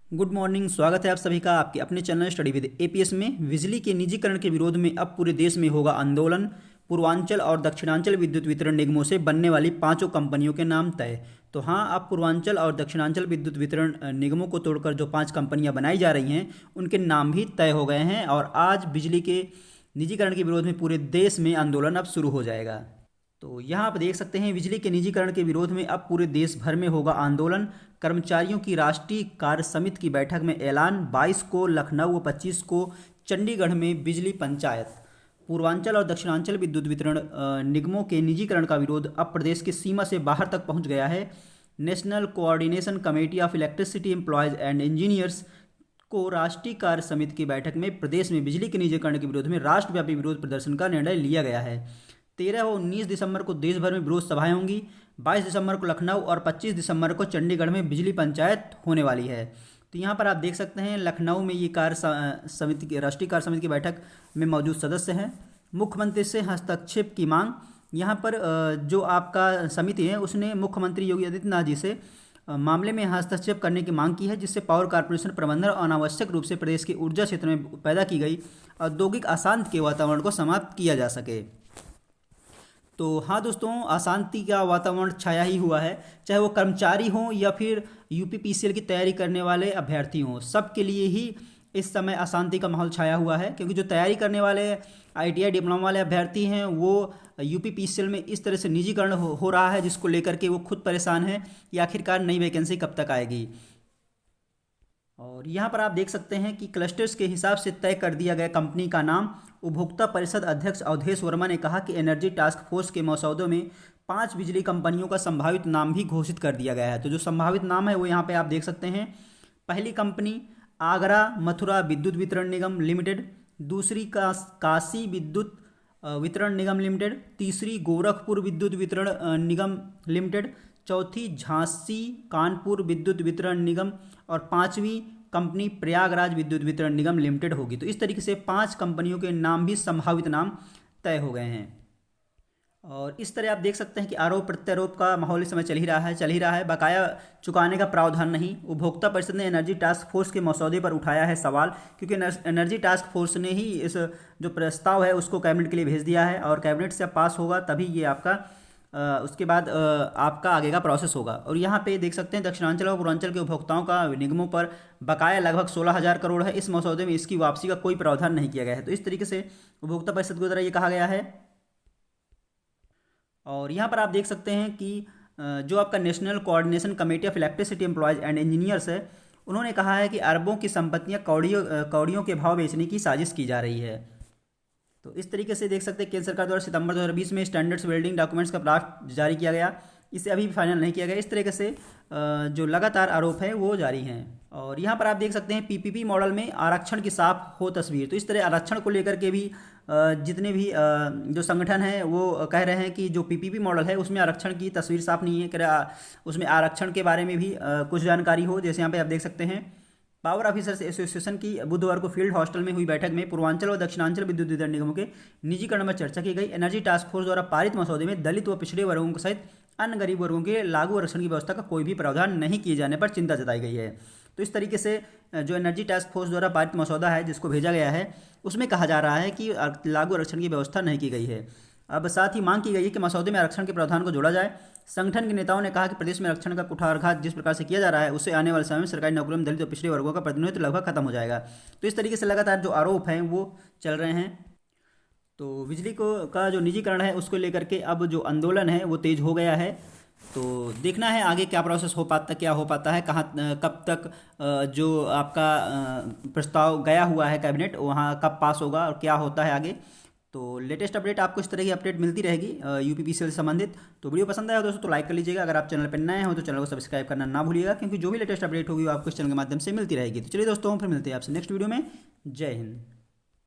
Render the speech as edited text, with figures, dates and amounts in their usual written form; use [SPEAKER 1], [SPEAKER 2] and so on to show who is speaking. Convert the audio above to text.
[SPEAKER 1] Good morning. स्वागत है आप सभी का आपके अपने चैनल स्टडी विद एपीएस में। बिजली के निजीकरण के विरोध में अब पूरे देश में होगा आंदोलन। पूर्वांचल और दक्षिणांचल विद्युत वितरण निगमों से बनने वाली पांचों कंपनियों के नाम तय। तो हाँ, अब पूर्वांचल और दक्षिणांचल विद्युत वितरण निगमों को तोड़कर जो पांच कंपनियां बनाई जा रही हैं उनके नाम भी तय हो गए हैं और आज बिजली के निजीकरण के विरोध में पूरे देश में आंदोलन अब शुरू हो जाएगा। तो यहाँ आप देख सकते हैं बिजली के निजीकरण के विरोध में अब पूरे देश भर में होगा आंदोलन। कर्मचारियों की राष्ट्रीय कार्य समिति की बैठक में ऐलान। 22 को लखनऊ व 25 को चंडीगढ़ में बिजली पंचायत। पूर्वांचल और दक्षिणांचल विद्युत वितरण निगमों के निजीकरण का विरोध अब प्रदेश की सीमा से बाहर तक पहुंच गया है। National coordination committee of electricity employees and engineers को राष्ट्रीय कार्य समिति की बैठक में प्रदेश में बिजली के निजीकरण के विरोध में राष्ट्रव्यापी विरोध प्रदर्शन का निर्णय लिया गया है। 13 व 19 दिसंबर को देश भर में विरोध सभाएं होंगी। 22 दिसंबर को लखनऊ और 25 दिसंबर को चंडीगढ़ में बिजली पंचायत होने वाली है। तो यहाँ पर आप देख सकते हैं लखनऊ में ये समिति की राष्ट्रीय कार्य समिति की बैठक में मौजूद सदस्य हैं। मुख्यमंत्री से हस्तक्षेप की मांग। यहाँ पर जो आपका समिति है उसने मुख्यमंत्री योगी आदित्यनाथ जी से मामले में हस्तक्षेप करने की मांग की है, जिससे पावर कॉर्पोरेशन प्रबंधन और अनावश्यक रूप से प्रदेश के ऊर्जा क्षेत्र में पैदा की गई औद्योगिक अशांति के वातावरण को समाप्त किया जा सके। तो हाँ दोस्तों, अशांति का वातावरण छाया ही हुआ है, चाहे वो कर्मचारी हों या फिर यूपीपीसीएल की तैयारी करने वाले अभ्यर्थी हों, सबके लिए ही इस समय अशांति का माहौल छाया हुआ है। क्योंकि जो तैयारी करने वाले आईटीआई डिप्लोमा वाले अभ्यर्थी हैं वो यूपीपीसीएल में इस तरह से निजीकरण हो रहा है, जिसको लेकर के वो खुद परेशान है कि आखिरकार नई वैकेंसी कब तक आएगी। और यहाँ पर आप देख सकते हैं कि क्लस्टर्स के हिसाब से तय कर दिया गया कंपनी का नाम। उपभोक्ता परिषद अध्यक्ष अवधेश वर्मा ने कहा कि एनर्जी टास्क फोर्स के मसौदे में 5 बिजली कंपनियों का संभावित नाम भी घोषित कर दिया गया है। तो जो संभावित नाम है वो यहाँ पे आप देख सकते हैं। पहली कंपनी आगरा मथुरा विद्युत वितरण निगम लिमिटेड, दूसरी काशी विद्युत वितरण निगम लिमिटेड, तीसरी गोरखपुर विद्युत वितरण निगम लिमिटेड, चौथी झांसी कानपुर विद्युत वितरण निगम और पांचवी कंपनी प्रयागराज विद्युत वितरण निगम लिमिटेड होगी। तो इस तरीके से 5 कंपनियों के नाम भी संभावित नाम तय हो गए हैं। और इस तरह आप देख सकते हैं कि आरोप प्रत्यारोप का माहौल इस समय चल ही रहा है। बकाया चुकाने का प्रावधान नहीं। उपभोक्ता परिषद ने एनर्जी टास्क फोर्स के मसौदे पर उठाया है सवाल, क्योंकि एनर्जी टास्क फोर्स ने ही इस जो प्रस्ताव है उसको कैबिनेट के लिए भेज दिया है और कैबिनेट से पास होगा तभी ये आपका उसके बाद आपका आगे का प्रोसेस होगा। और यहाँ पे देख सकते हैं दक्षिणांचल और पूर्वांचल के उपभोक्ताओं का निगमों पर बकाया लगभग 16,000 करोड़ है। इस मसौदे में इसकी वापसी का कोई प्रावधान नहीं किया गया है। तो इस तरीके से उपभोक्ता परिषद के द्वारा ये कहा गया है। और यहाँ पर आप देख सकते हैं कि जो आपका national coordination committee of electricity employees and engineers है, उन्होंने कहा है कि अरबों की संपत्तियाँ कौड़ियों के भाव बेचने की साजिश की जा रही है। तो इस तरीके से देख सकते हैं केंद्र सरकार द्वारा सितंबर 2020 में स्टैंडर्ड्स बिल्डिंग डॉक्यूमेंट्स का ड्राफ्ट जारी किया गया, इसे अभी भी फाइनल नहीं किया गया। इस तरीके से जो लगातार आरोप हैं वो जारी हैं। और यहाँ पर आप देख सकते हैं पीपीपी मॉडल में आरक्षण की साफ हो तस्वीर। तो इस तरह आरक्षण को लेकर के भी जितने भी जो संगठन हैं वो कह रहे हैं कि जो पीपीपी मॉडल है उसमें आरक्षण की तस्वीर साफ नहीं है। उसमें आरक्षण के बारे में भी कुछ जानकारी हो। जैसे यहाँ पे आप देख सकते हैं पावर ऑफिसर्स एसोसिएशन की बुधवार को फील्ड हॉस्टल में हुई बैठक में पूर्वांचल और दक्षिणांचल विद्युत वितरण निगमों के निजीकरण में चर्चा की गई। एनर्जी टास्क फोर्स द्वारा पारित मसौदे में दलित व पिछड़े वर्गों सहित अन्य गरीब वर्गों के लागू आरक्षण की व्यवस्था का कोई भी प्रावधान नहीं किए जाने पर चिंता जताई गई है। तो इस तरीके से जो एनर्जी टास्क फोर्स द्वारा पारित मसौदा है जिसको भेजा गया है उसमें कहा जा रहा है कि लागू आरक्षण की व्यवस्था नहीं की गई है। अब साथ ही मांग की गई है कि मसौदे में आरक्षण के प्रावधान को जोड़ा जाए। संगठन के नेताओं ने कहा कि प्रदेश में आरक्षण का कुठारघात जिस प्रकार से किया जा रहा है उससे आने वाले समय में सरकारी नौकरियों में दलित और पिछड़े वर्गों का प्रतिनिधित्व लगभग खत्म हो जाएगा। तो इस तरीके से लगातार जो आरोप हैं वो चल रहे हैं। तो बिजली का जो निजीकरण है उसको लेकर के अब जो आंदोलन है वो तेज हो गया है। तो देखना है आगे क्या प्रोसेस हो पाता है, कहाँ कब तक जो आपका प्रस्ताव गया हुआ है कैबिनेट वहाँ कब पास होगा और क्या होता है आगे। तो लेटेस्ट अपडेट आपको इस तरह की अपडेट मिलती रहेगी यूपीपीसीएल से संबंधित। तो वीडियो पसंद आया हो दोस्तों तो लाइक कर लीजिएगा। अगर आप चैनल पर नए हो तो चैनल को सब्सक्राइब करना ना भूलिएगा, क्योंकि जो भी लेटेस्ट अपडेट होगी वो आपको इस चैनल के माध्यम से मिलती रहेगी। तो चलिए दोस्तों फिर मिलते हैं आपसे नेक्स्ट वीडियो में। जय हिंद।